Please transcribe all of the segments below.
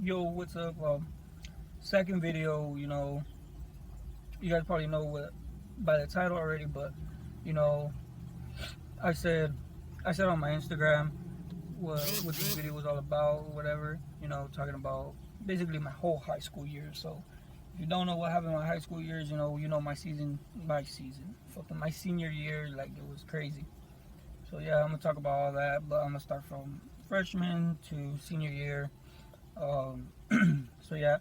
Yo, what's up? Second video, you guys probably know what by the title already, but you know, I said I said on my Instagram what this video was all about, or whatever. Talking about basically my whole high school years. So if you don't know what happened in my high school years, fucking my senior year, like it was crazy. So yeah, I'm gonna talk about all that, but I'm gonna start from freshman to senior year. Um, so yeah,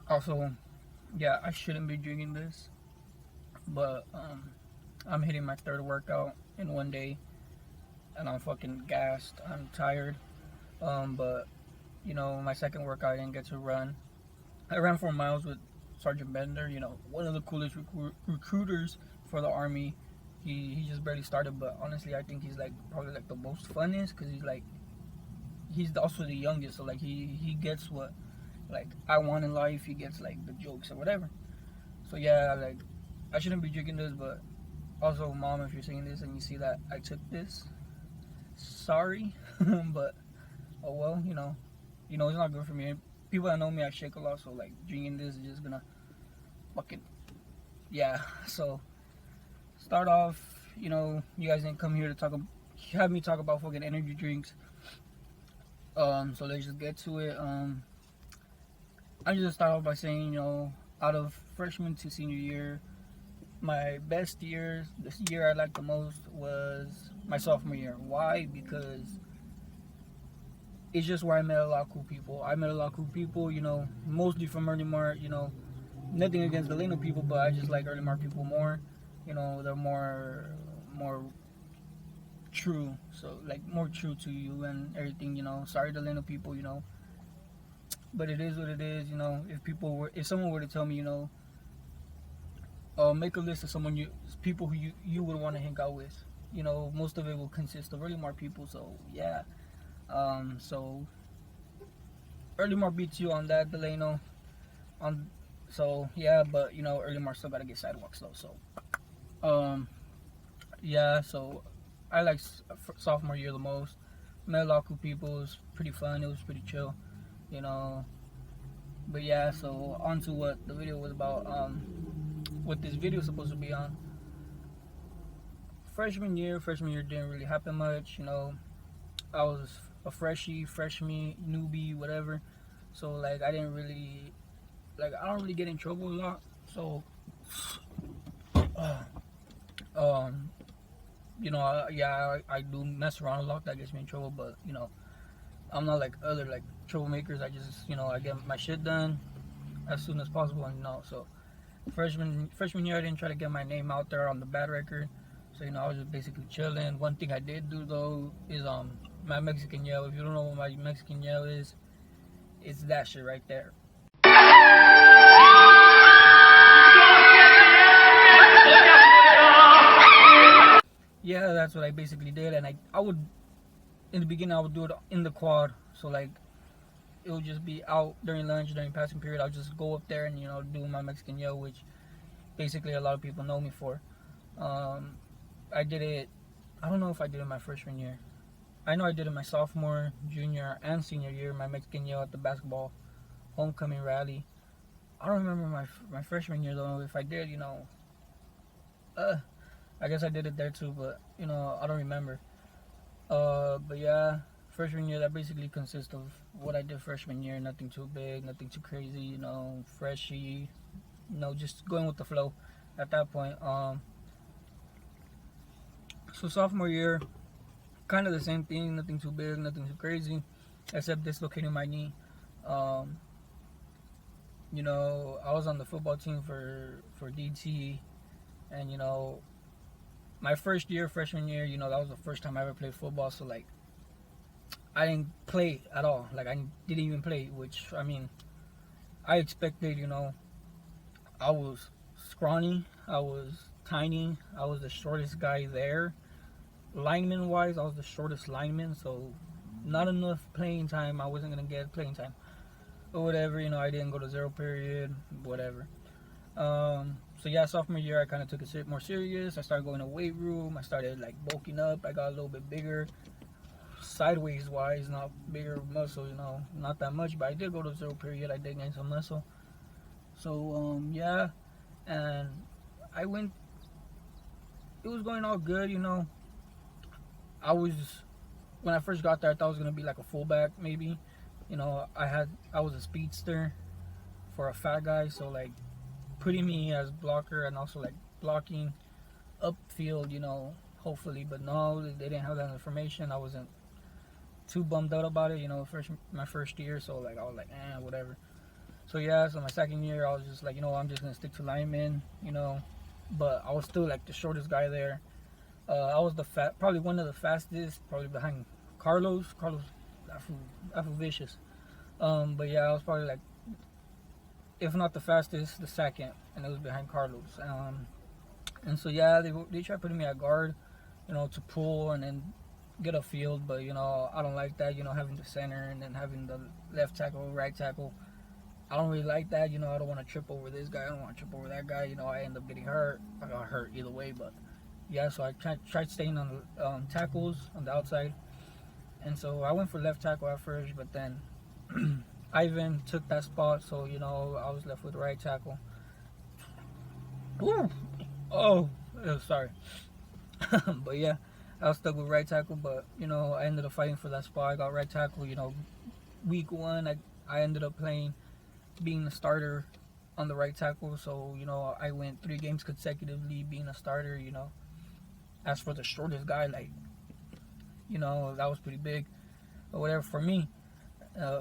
also, yeah, I shouldn't be drinking this, but I'm hitting my third workout in one day, and I'm fucking gassed. I'm tired. But my second workout I didn't get to run. I ran 4 miles with Sergeant Bender. One of the coolest recruiters for the army. He just barely started, but honestly, I think he's like probably like the most funnest because he's also the youngest. So like he gets what like I want in life. He gets like the jokes or whatever. So yeah, like I shouldn't be drinking this, but also, mom, if you're seeing this and you see that I took this, sorry, but oh well, it's not good for me. People that know me, I shake a lot, so like drinking this is just gonna fucking yeah. So start off, you guys didn't come here to have me talk about fucking energy drinks. So let's just get to it. I just start off by saying, out of freshman to senior year, my best years, this year I liked the most was my sophomore year. Why? Because it's just where I met a lot of cool people. Mostly from Early Mart. Nothing against the Delano people, but I just like Early Mart people more. They're more true. So like more true to you and everything. Sorry, the Delano people. But it is what it is. If someone were to tell me, make a list of people who you would want to hang out with. Most of it will consist of Early Mart people. So yeah. So Early Mart beats you on that, Delano. So yeah, but Early Mart still gotta get sidewalks though. So yeah. So I like sophomore year the most. Met a lot of cool people. It was pretty fun. It was pretty chill. But yeah. So on to what the video was about. What this video is supposed to be on. Freshman year didn't really happen much. I was a freshman, newbie, whatever. So like I don't really get in trouble a lot. So I do mess around a lot. That gets me in trouble. But I'm not like other like troublemakers. I just I get my shit done as soon as possible. And so freshman year I didn't try to get my name out there on the bad record. So I was just basically chilling. One thing I did do though is my Mexican yell. If you don't know what my Mexican yell is, it's that shit right there. Yeah, that's what I basically did. And I would, in the beginning, I would do it in the quad. So like it would just be out during lunch, during passing period. I'll just go up there and do my Mexican yell, which basically a lot of people know me for. I did it. I don't know if I did it my freshman year. I know I did it my sophomore, junior, and senior year. My Mexican yell at the basketball homecoming rally. I don't remember my freshman year though. If I did, I guess I did it there too. But I don't remember. But yeah, freshman year that basically consists of what I did freshman year. Nothing too big, nothing too crazy. Freshy. Just going with the flow at that point. So sophomore year, kind of the same thing. Nothing too big, nothing too crazy, except dislocating my knee. I was on the football team for DT, and my first year, freshman year, that was the first time I ever played football. So like, I didn't play at all. Like I didn't even play, which I mean, I expected. I was scrawny, I was tiny, I was the shortest guy there. Lineman wise, I was the shortest lineman, so not enough playing time. I wasn't gonna get playing time or whatever. I didn't go to zero period, whatever. So yeah, sophomore year I kind of took it more serious. I started going to weight room. I started like bulking up. I got a little bit bigger. sideways wise, not bigger muscle, not that much. But I did go to zero period. I did gain some muscle. So yeah, and I went. It was going all good, I was when I first got there, I thought I was gonna be like a fullback, maybe. I was a speedster for a fat guy, so like putting me as blocker and also like blocking upfield, hopefully. But no, they didn't have that information. I wasn't too bummed out about it, my first year. So like I was like, whatever. So yeah, so my second year, I was just like, I'm just gonna stick to lineman, But I was still like the shortest guy there. I was probably one of the fastest, probably behind Carlos. That fool vicious. But yeah, I was probably like, if not the fastest, the second, and it was behind Carlos. And so yeah, they tried putting me at guard, to pull and then get a field. But I don't like that. Having the center and then having the left tackle, right tackle. I don't really like that. I don't want to trip over this guy. I don't want to trip over that guy. I end up getting hurt. I got hurt either way, but yeah. So I tried staying on the tackles on the outside, and so I went for left tackle at first, but then Ivan took that spot, so I was left with right tackle. Ooh. Oh, sorry. But yeah, I was stuck with right tackle, but I ended up fighting for that spot. I got right tackle. Week one, I ended up being a starter on the right tackle. So I went 3 games consecutively being a starter. As for the shortest guy, like that was pretty big, or whatever for me.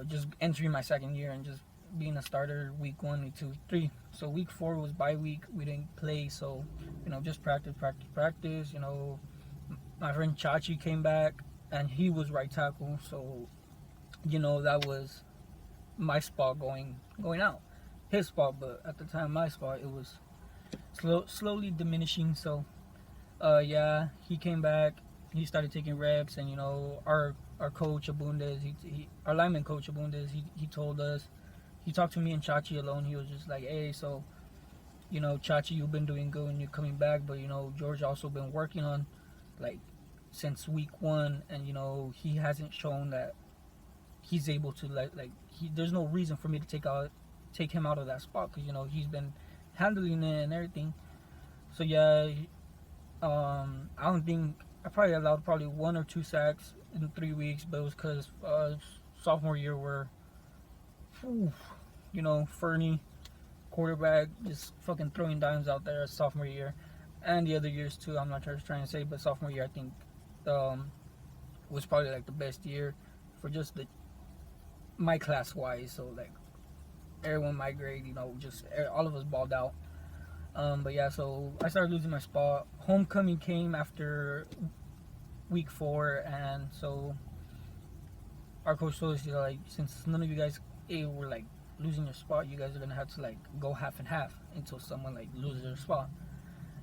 Just entering my second year and just being a starter week 1, week 2, 3. So week 4 was bye week. We didn't play, so just practice. My friend Chachi came back and he was right tackle, so that was my spot going out. His spot, but at the time my spot, it was slowly diminishing. So yeah, he came back. He started taking reps, and our coach Abundez, our lineman coach Abundez, he told us, he talked to me and Chachi alone. He was just like, hey, so Chachi, you've been doing good and you're coming back, but George also been working on like since week 1, and he hasn't shown that he's able to there's no reason for me to take him out of that spot, because he's been handling it and everything. So yeah, I don't think I probably allowed 1 or 2 sacks in 3 weeks, but it was because sophomore year where Fernie quarterback just fucking throwing dimes out there sophomore year, and the other years too. I'm not trying to say, but sophomore year I think was probably like the best year for just my class wise. So like everyone my grade, just all of us balled out. But yeah, so I started losing my spot. Homecoming came after week 4, and so our coach told us, like, since none of you guys were like losing your spot, you guys are gonna have to like go half and half until someone like loses their spot.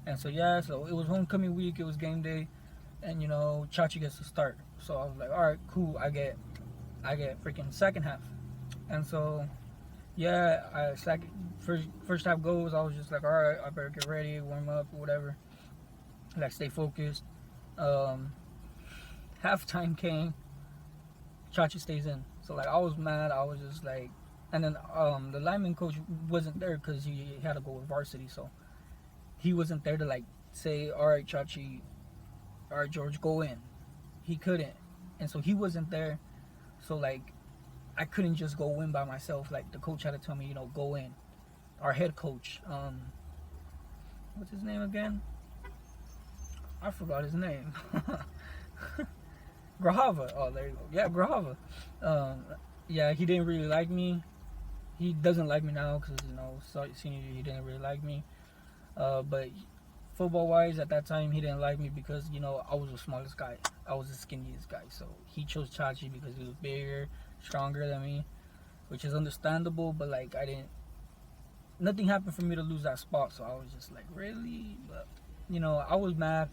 And so yeah, so it was homecoming week, it was game day, and Chachi gets to start. So I was like, all right, cool, I get freaking second half. And so yeah, first half goes, I was just like, all right, I better get ready, warm up, whatever, like stay focused. Halftime came, Chachi stays in. So like I was mad. I was just like, and then the lineman coach wasn't there because he had to go with varsity, so he wasn't there to like say, all right, Chachi, all right, George, go in. He couldn't, and so he wasn't there. So like I couldn't just go in by myself. Like the coach had to tell me, go in. Our head coach, what's his name again? I forgot his name. Grahava. Oh, there you go. Yeah, Grahava. Yeah, he didn't really like me. He doesn't like me now because senior year he didn't really like me. But football wise, at that time he didn't like me because I was the smallest guy. I was the skinniest guy. So he chose Chachi because he was bigger, stronger than me, which is understandable. But like nothing happened for me to lose that spot. So I was just like, really? But I was mad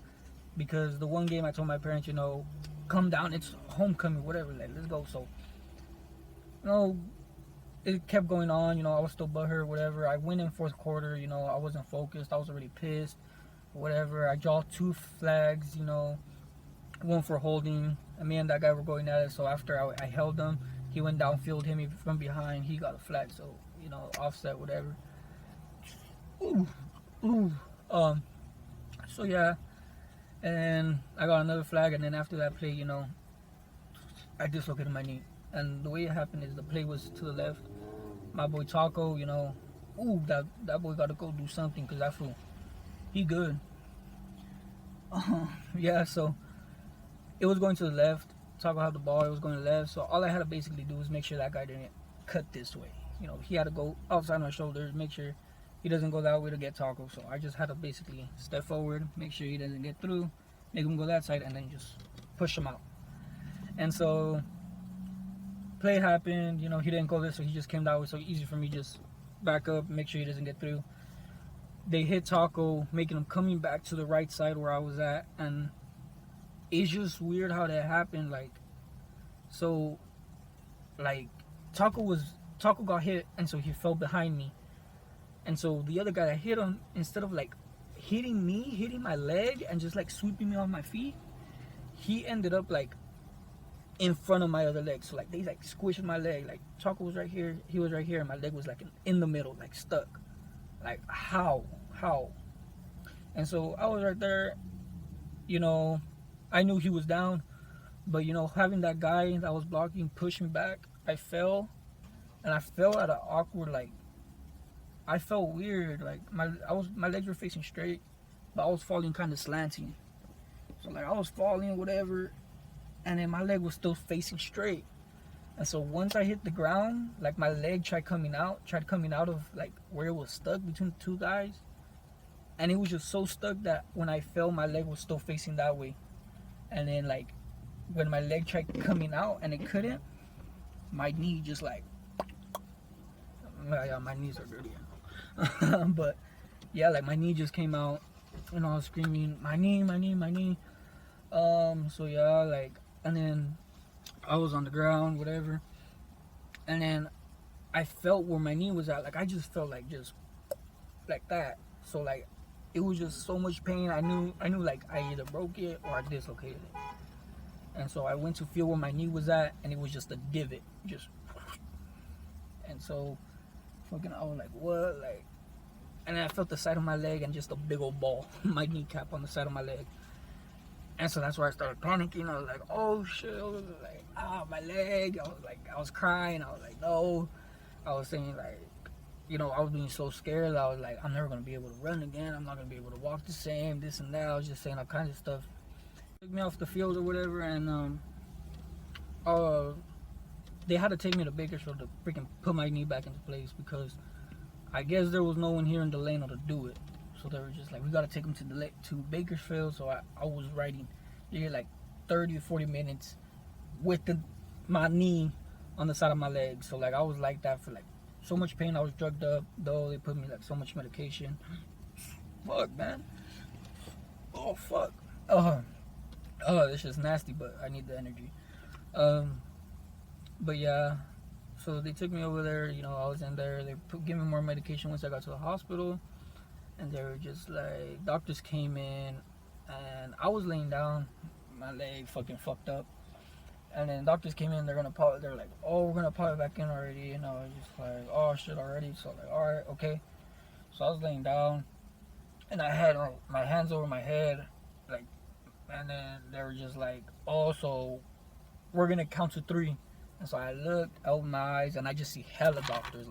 because the one game I told my parents, come down, it's homecoming, whatever, like let's go. So it kept going on. I was still butthurt, whatever. I went in fourth quarter. I wasn't focused. I was already pissed, whatever. I draw 2 flags. Went for holding, and me and that guy were going at it. So after I held him, he went downfield, hit me from behind. He got a flag, so offset, whatever. Ooh, ooh. So yeah, and I got another flag, and then after that play, I dislocated my knee. And the way it happened is the play was to the left. My boy Taco, ooh, that boy got to go do something because that fool, he good. Yeah, so it was going to the left. Taco had the ball. It was going to the left. So all I had to basically do was make sure that guy didn't cut this way. He had to go outside my shoulders, make sure he doesn't go that way to get Taco. So I just had to basically step forward, make sure he doesn't get through, make him go that side, and then just push him out. And so play happened. He didn't go this, so he just came that way. So easy for me, just back up, make sure he doesn't get through. They hit Taco, making him coming back to the right side where I was at, and it's just weird how that happened. Taco got hit, and so he fell behind me. And so the other guy that hit him, instead of hitting me, hitting my leg and just sweeping me off my feet, he ended up in front of my other leg. So they squished my leg. Taco was right here, he was right here, and my leg was in the middle, stuck. How? And so I was right there, I knew he was down, but having that guy that was blocking push me back, I fell, and I fell at an awkward, I felt weird, my legs were facing straight, but I was falling kind of slanting. So I was falling, whatever, and then my leg was still facing straight. And so once I hit the ground, my leg tried coming out of where it was stuck between the two guys, and it was just so stuck that when I fell, my leg was still facing that way. And then when my leg tried coming out and it couldn't, my knee just yeah, my knees are dirty. But yeah, my knee just came out, and I was screaming, my knee, my knee, my knee. So yeah, and then I was on the ground, whatever, and then I felt where my knee was at. I just felt just like that. So it was just so much pain. I knew I either broke it or I dislocated it. And so I went to feel where my knee was at, and it was just a divot, and so fucking I was what, and then I felt the side of my leg and just a big old ball, my kneecap on the side of my leg. And so that's where I started panicking. I was oh shit. I was my leg. I was crying. I was no. I was saying I was being so scared that I was I'm never gonna be able to run again. I'm not gonna be able to walk the same, this and that. I was just saying all kinds of stuff. Took me off the field or whatever, and they had to take me to Bakersfield to freaking put my knee back into place, because I guess there was no one here in Delano to do it. So they were just we gotta take him to Bakersfield. So I was riding here 30 or 40 minutes with my knee on the side of my leg. So I was like that for so much pain. I was drugged up, though. They put me so much medication. Fuck, man. Oh fuck. This is nasty, but I need the energy. But yeah, so they took me over there. I was in there. They gave me more medication once I got to the hospital. And they were just doctors came in, and I was laying down, my leg fucking fucked up. And then doctors came in, they're oh, we're gonna pop it back in already. And I was just oh shit already. So alright, okay. So I was laying down, and I had my hands over my head, and then they were just oh, so we're gonna count to 3. And so I looked, I opened my eyes, and I just see hella doctors,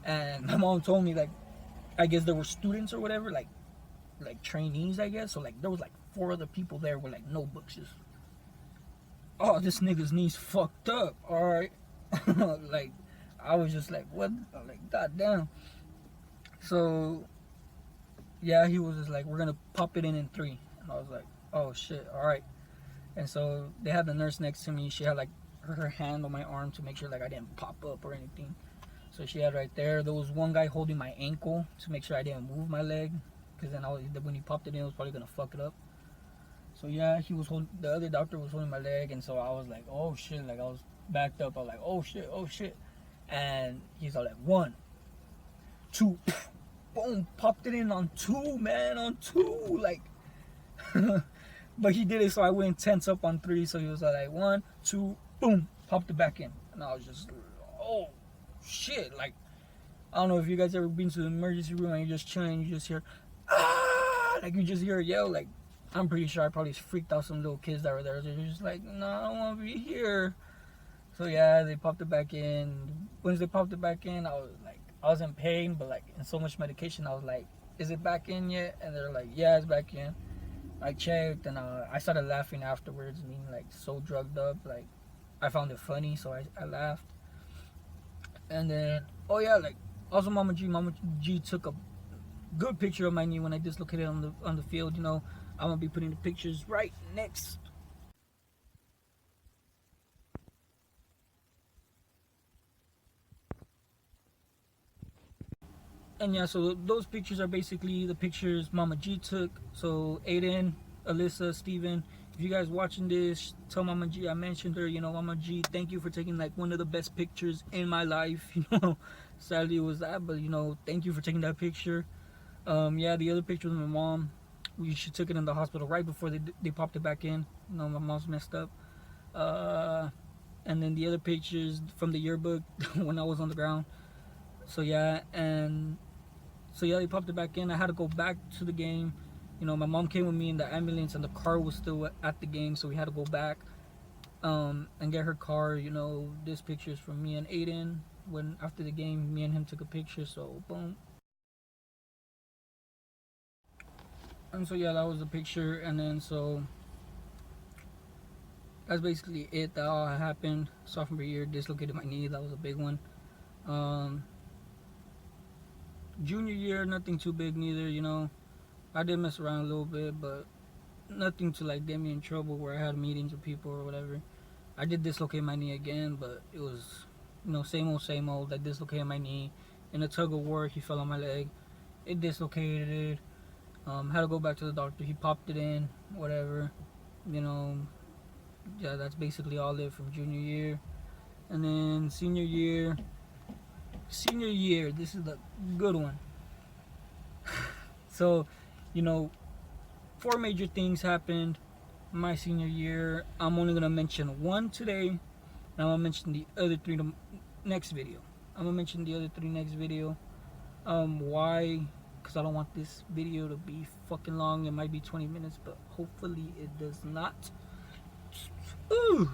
and my mom told me I guess there were students or whatever, trainees, I guess. So there was 4 other people there with notebooks. Just, oh, this nigga's knees fucked up. All right, I was just what? Goddamn. So yeah, he was just we're gonna pop it in 3, and I was oh shit, all right. And so they had the nurse next to me. She had her hand on my arm to make sure I didn't pop up or anything. So she had right there. There was one guy holding my ankle to make sure I didn't move my leg, because then when he popped it in, it was probably gonna fuck it up. So yeah, the other doctor was holding my leg, and so I was oh shit, I was backed up. I was oh shit, and he's all 1, 2, boom, popped it in on 2, man, on 2, But he did it, so I went tense up on 3. So he was like, 1, 2, boom, popped it back in, and I was just, oh shit! Like, I don't know if you guys ever been to the emergency room and you're just chilling, and you just hear, ah, like you just hear a yell. Like, I'm pretty sure I probably freaked out some little kids that were there. They're just like, no, I don't want to be here. So yeah, they popped it back in. Once they popped it back in, I was in pain, but like in so much medication, I was like, is it back in yet? And they're like, yeah, it's back in. I checked, and I started laughing afterwards, being like so drugged up. Like, I found it funny, so I laughed. And then, oh yeah, like, also Mama G took a good picture of my knee when I dislocated on the field. I'm gonna be putting the pictures right next. And yeah, so those pictures are basically the pictures Mama G took. So Aiden, Alyssa, Steven, if you guys watching this, tell Mama G I mentioned her. Mama G, thank you for taking like one of the best pictures in my life. Sadly it was that, but thank you for taking that picture. Yeah, the other picture was my mom. She took it in the hospital right before they popped it back in. My mom's messed up. And then the other pictures from the yearbook when I was on the ground. So yeah, they popped it back in. I had to go back to the game. My mom came with me in the ambulance, and the car was still at the game, so we had to go back and get her car. This picture is from me and Aiden. When after the game, me and him took a picture. So boom. And so yeah, that was the picture. And then so that's basically it. That all happened. Sophomore year, dislocated my knee. That was a big one. Junior year, nothing too big neither. I did mess around a little bit, but nothing to like get me in trouble where I had meetings with people or whatever. I did dislocate my knee again, but it was same old. I dislocated my knee in a tug of war. He fell on my leg. It dislocated it. Had to go back to the doctor. He popped it in, whatever. Yeah, that's basically all it from junior year. And then senior year, this is the good one. So, 4 major things happened my senior year. I'm only gonna mention one today, and I'm gonna mention the other 3 next video. Why? Because I don't want this video to be fucking long. It might be 20 minutes, but hopefully it does not. Ooh.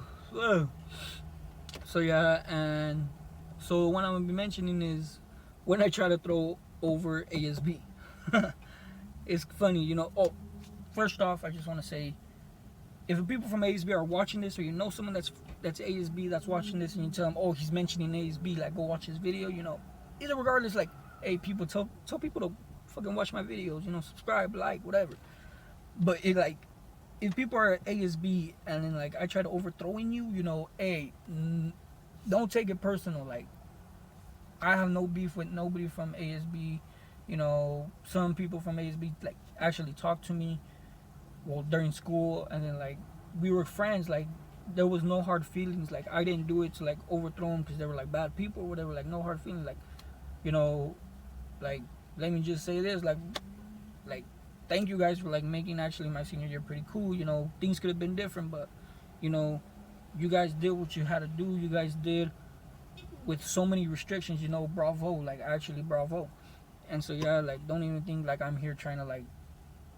So yeah, and so what I'm gonna be mentioning is when I try to throw over ASB. It's funny, Oh, first off, I just want to say, if the people from ASB are watching this, or someone that's ASB that's watching this, and you tell them, oh, he's mentioning ASB, like, go watch his video, either regardless, like, hey, people, tell people to fucking watch my videos, subscribe, like, whatever. But if people are at ASB and then like I try to overthrowing you, hey, don't take it personal. Like, I have no beef with nobody from ASB. Some people from ASB like actually talked to me during school, and then like we were friends. Like, there was no hard feelings. Like, I didn't do it to like overthrow them because they were like bad people or whatever. Like, no hard feelings. Like, like, let me just say this, like thank you guys for like making actually my senior year pretty cool. Things could have been different, but you guys did what you had to do. You guys did with so many restrictions. Bravo. Like, actually bravo. And so yeah, like, don't even think like I'm here trying to like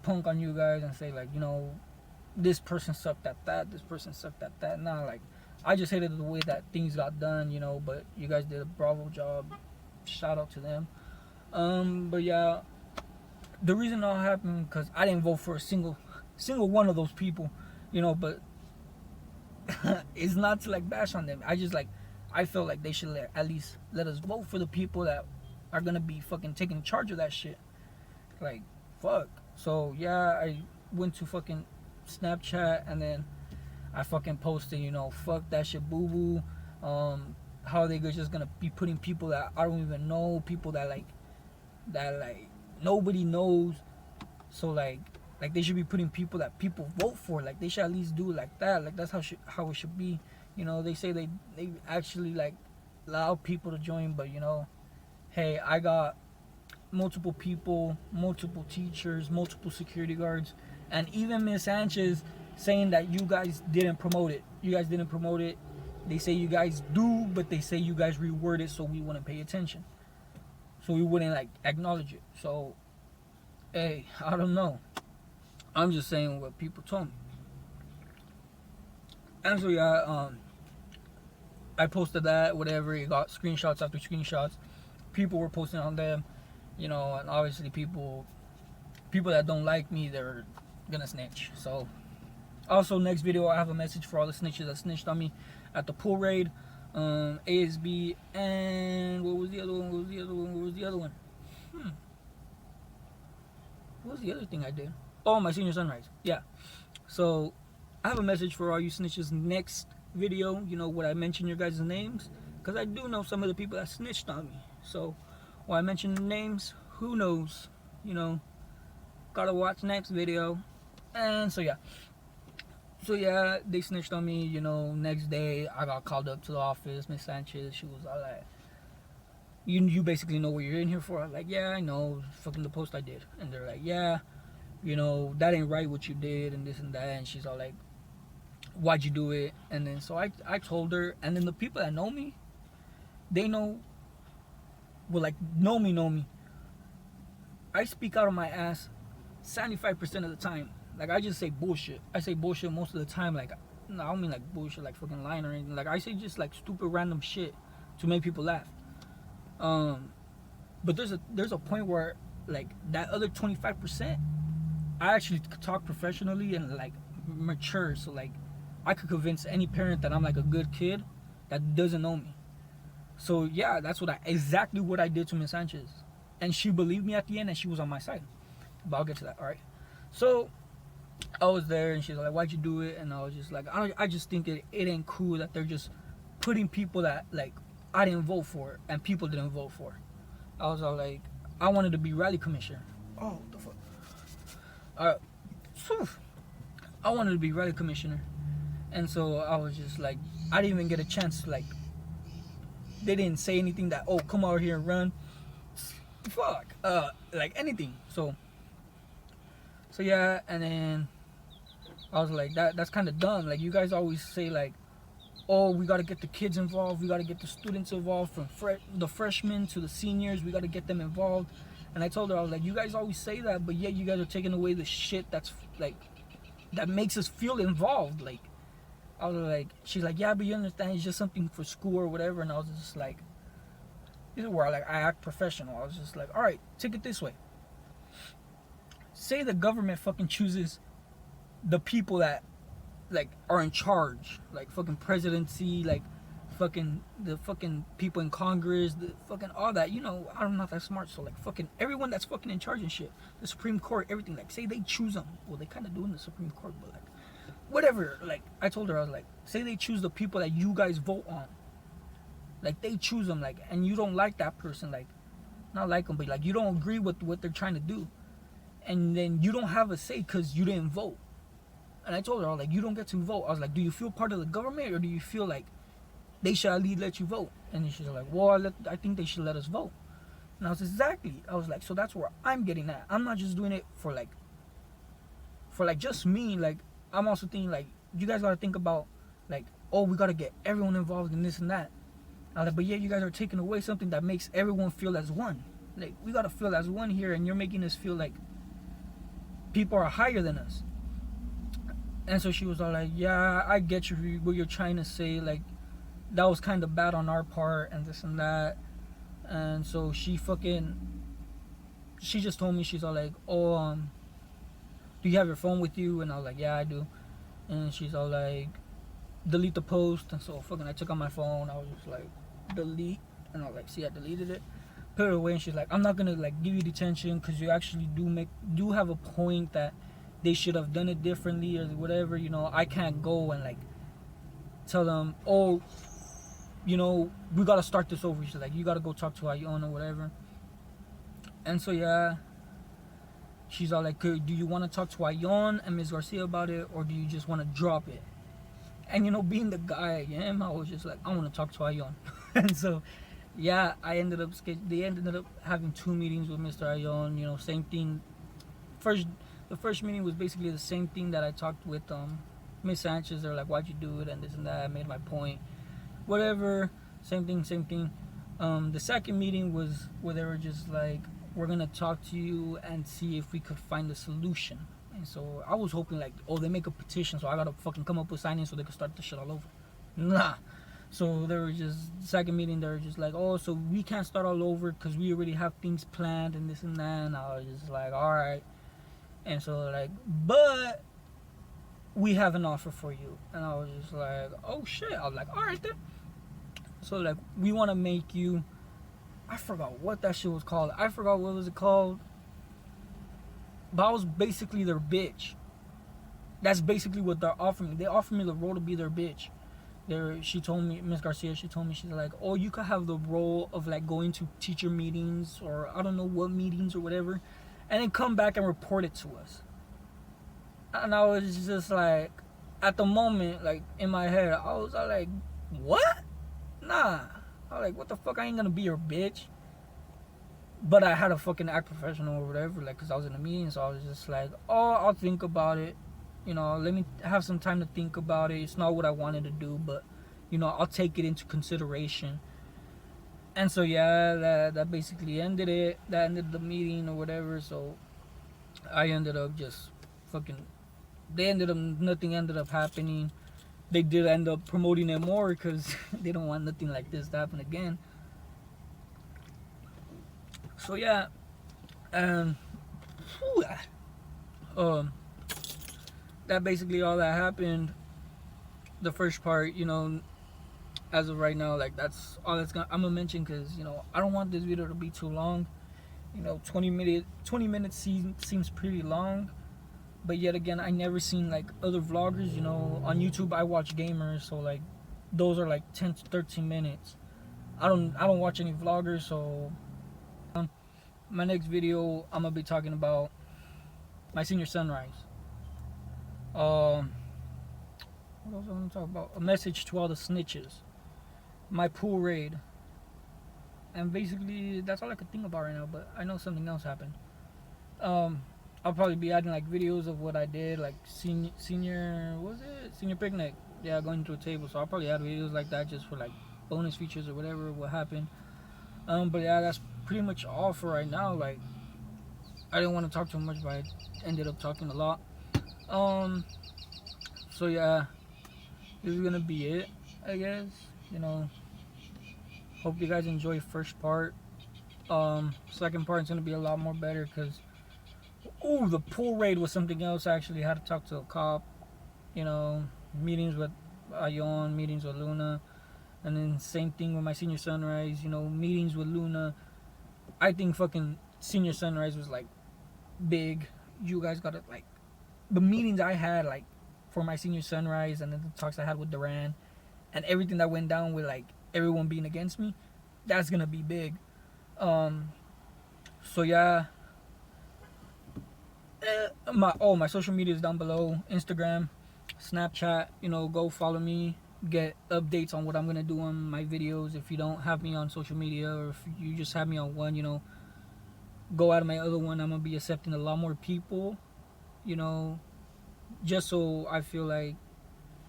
punk on you guys and say like, this person sucked at that, this person sucked at that. Nah, like, I just hated the way that things got done, but you guys did a bravo job. Shout out to them. But yeah, the reason all happened because I didn't vote for a single one of those people, but it's not to like bash on them. I felt like they should at least let us vote for the people that are gonna be fucking taking charge of that shit. Like, fuck. So yeah, I went to fucking Snapchat, and then I fucking posted, fuck that shit, boo boo. How are they just gonna be putting people that I don't even know, people that nobody knows. So like they should be putting people that people vote for. Like, they should at least do it like that. Like, that's how it should be. They say they actually like allow people to join, but hey, I got multiple people, multiple teachers, multiple security guards, and even Miss Sanchez saying that you guys didn't promote it. You guys didn't promote it. They say you guys do, but they say you guys reword it so we wouldn't pay attention. So we wouldn't like acknowledge it. So, hey, I don't know. I'm just saying what people told me. And so yeah, I posted that, whatever. It got screenshots after screenshots. People were posting on them, and obviously people that don't like me, they're gonna snitch. So, also next video, I have a message for all the snitches that snitched on me at the pool raid, ASB, and what was the other one? What was the other thing I did? Oh, my senior sunrise. Yeah. So, I have a message for all you snitches next video. Would I mention your guys' names? Because I do know some of the people that snitched on me. So, when I mention the names, who knows? Gotta watch next video. And so yeah. They snitched on me. Next day I got called up to the office. Miss Sanchez, she was all like, you basically know what you're in here for. I'm like, yeah, I know, fucking the post I did. And they're like, yeah, that ain't right what you did and this and that. And she's all like, why'd you do it? And then so I told her. And then the people that know me, they know, well, like, know me. I speak out of my ass 75% of the time. Like, I just say bullshit. I say bullshit most of the time. Like, no, I don't mean like bullshit, like fucking lying or anything. Like, I say just like stupid random shit to make people laugh. But there's a point where like that other 25%, I actually talk professionally and like mature. So like, I could convince any parent that I'm like a good kid that doesn't know me. So yeah, that's exactly what I did to Miss Sanchez, and she believed me at the end, and she was on my side. But I'll get to that. All right. So I was there, and she's like, "Why'd you do it?" And I was just like, "I just think it ain't cool that they're just putting people that like I didn't vote for and people didn't vote for." I was all like, "I wanted to be rally commissioner." Oh, what the fuck. I wanted to be rally commissioner, and so I was just like, I didn't even get a chance to like. They didn't say anything that, oh, come out here and run. Fuck. Like anything. So yeah, and then I was like, that's kind of dumb. Like, you guys always say like, oh, we got to get the kids involved. We got to get the students involved, from the freshmen to the seniors. We got to get them involved. And I told her, I was like, you guys always say that, but yet you guys are taking away the shit that's like, that makes us feel involved. Like, I was like, she's like, yeah, but you understand, it's just something for school or whatever. And I was just like, this is where I act professional. I was just like, all right, take it this way. Say the government fucking chooses the people that like are in charge, like fucking presidency, like fucking the fucking people in Congress, the fucking all that. I'm not that smart, so like fucking everyone that's fucking in charge and shit, the Supreme Court, everything. Like, say they choose them. Well, they kind of do in the Supreme Court, but like, whatever. Like, I told her, I was like, say they choose the people that you guys vote on. Like, they choose them, like, and you don't like that person, like, not like them, but like, you don't agree with what they're trying to do, and then you don't have a say because you didn't vote. And I told her, I was like, you don't get to vote. I was like, do you feel part of the government, or do you feel like they should at least let you vote? And she's like, well, I think they should let us vote. And I was exactly. I was like, so that's where I'm getting at. I'm not just doing it for like just me. Like, I'm also thinking like, you guys gotta think about like, oh, we gotta get everyone involved in this and that. I was like, but yeah, you guys are taking away something that makes everyone feel as one. Like, we gotta feel as one here, and you're making us feel like people are higher than us. And so she was all like, yeah, I get you, what you're trying to say. Like, that was kind of bad on our part and this and that. And so she just told me, she's all like, oh, do you have your phone with you? And I was like, yeah, I do. And she's all like, delete the post. And so fucking I took out my phone. I was just like, delete. And I was like, see, I deleted it, put it away. And she's like, I'm not gonna like give you detention because you actually do have a point that they should have done it differently or whatever. I can't go and like tell them, oh, we gotta start this over. She's like, you gotta go talk to Ion or whatever. And so yeah, she's all like, do you want to talk to Ion and Ms. Garcia about it, or do you just want to drop it? And being the guy I am, I was just like, I want to talk to Ion. And so yeah, they ended up having 2 meetings with Mr. Ion. Same thing. The the first meeting was basically the same thing that I talked with Miss Sanchez. They're like, why'd you do it and this and that. I made my point, whatever. Same thing. The second meeting was where they were just like, we're gonna talk to you and see if we could find a solution. And so I was hoping like, oh, they make a petition, so I gotta fucking come up with signings so they can start the shit all over. Nah. So they were just, second meeting, they were just like, oh, so we can't start all over because we already have things planned and this and that. And I was just like, all right. And so like, but we have an offer for you. And I was just like, oh shit. I was like, all right then. So like, we want to make you, I forgot what that shit was called. I forgot what was it called. But I was basically their bitch. That's basically what they're offering me. They offered me the role to be their bitch. She told me, Miss Garcia, she told me, she's like, oh, you could have the role of like going to teacher meetings or I don't know what meetings or whatever, and then come back and report it to us. And I was just like, at the moment, like in my head, I was like, what? Nah. I was like, what the fuck? I ain't gonna be your bitch. But I had to fucking act professional or whatever, like, cause I was in a meeting, so I was just like, oh, I'll think about it. You know, let me have some time to think about it. It's not what I wanted to do, but, you know, I'll take it into consideration. And so, yeah, that basically ended it. That ended the meeting or whatever. So, I ended up just fucking... Nothing ended up happening. They did end up promoting it more because they don't want nothing like this to happen again. So, yeah. And... that basically all that happened. The first part, you know, as of right now, like that's all I'm gonna mention, because, you know, I don't want this video to be too long. You know, 20 minutes seems pretty long, but yet again, I never seen like other vloggers. You know, on YouTube I watch gamers, so like those are like 10 to 13 minutes. I don't watch any vloggers. So my next video, I'm gonna be talking about my senior sunrise. What else I want to talk about? A message to all the snitches. My pool raid. And basically, that's all I could think about right now. But I know something else happened. I'll probably be adding like videos of what I did, like senior picnic. Yeah, going to a table. So I'll probably add videos like that just for like bonus features or whatever. What happened. But yeah, that's pretty much all for right now. Like, I didn't want to talk too much, but I ended up talking a lot. So yeah, this is gonna be it, I guess. You know, hope you guys enjoy first part. Second part is gonna be a lot more better, because the pool raid was something else. I actually had to talk to a cop. You know, meetings with Ayon, meetings with Luna, and then same thing with my senior sunrise. You know, meetings with Luna. I think fucking senior sunrise was like big. You guys gotta like, the meetings I had like for my senior sunrise, and then the talks I had with Duran, and everything that went down with like everyone being against me, that's gonna be big. So yeah, my social media is down below. Instagram, Snapchat. You know, go follow me, get updates on what I'm gonna do on my videos. If you don't have me on social media, or if you just have me on one, you know, go out of my other one. I'm gonna be accepting a lot more people, you know, just so I feel like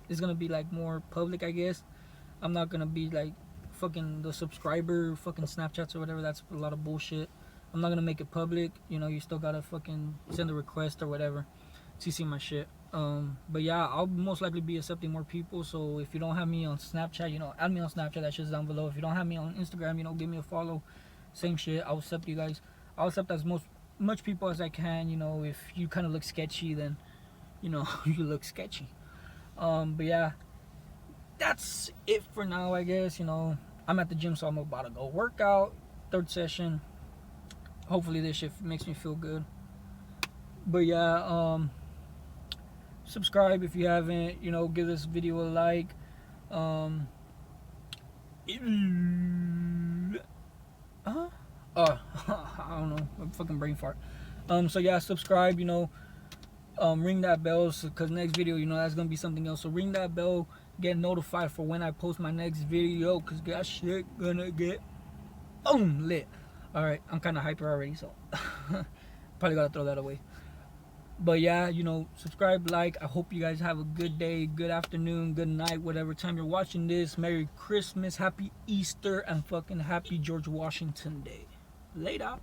it's gonna be like more public, I guess. I'm not gonna be like fucking the subscriber fucking Snapchats or whatever. That's a lot of bullshit. I'm not gonna make it public. You know, you still gotta fucking send a request or whatever to see my shit. But yeah, I'll most likely be accepting more people. So if you don't have me on Snapchat, you know, add me on Snapchat. That shit's down below. If you don't have me on Instagram, you know, give me a follow. Same shit. I'll accept you guys. I'll accept as much people as I can. You know, if you kind of look sketchy, then, you know, you look sketchy. But yeah, that's it for now, I guess. You know, I'm at the gym, so I'm about to go work out. Third session. Hopefully this shit makes me feel good. But yeah, subscribe if you haven't. You know, give this video a like. I don't know, a fucking brain fart. So yeah, subscribe. You know, ring that bell, because next video, you know, that's gonna be something else. So ring that bell, get notified for when I post my next video, because that shit gonna get lit. All right, I'm kind of hyper already, so probably gotta throw that away. But yeah, subscribe, like. I hope you guys have a good day, good afternoon, good night, whatever time you're watching this. Merry Christmas, Happy Easter, and fucking Happy George Washington Day. Later.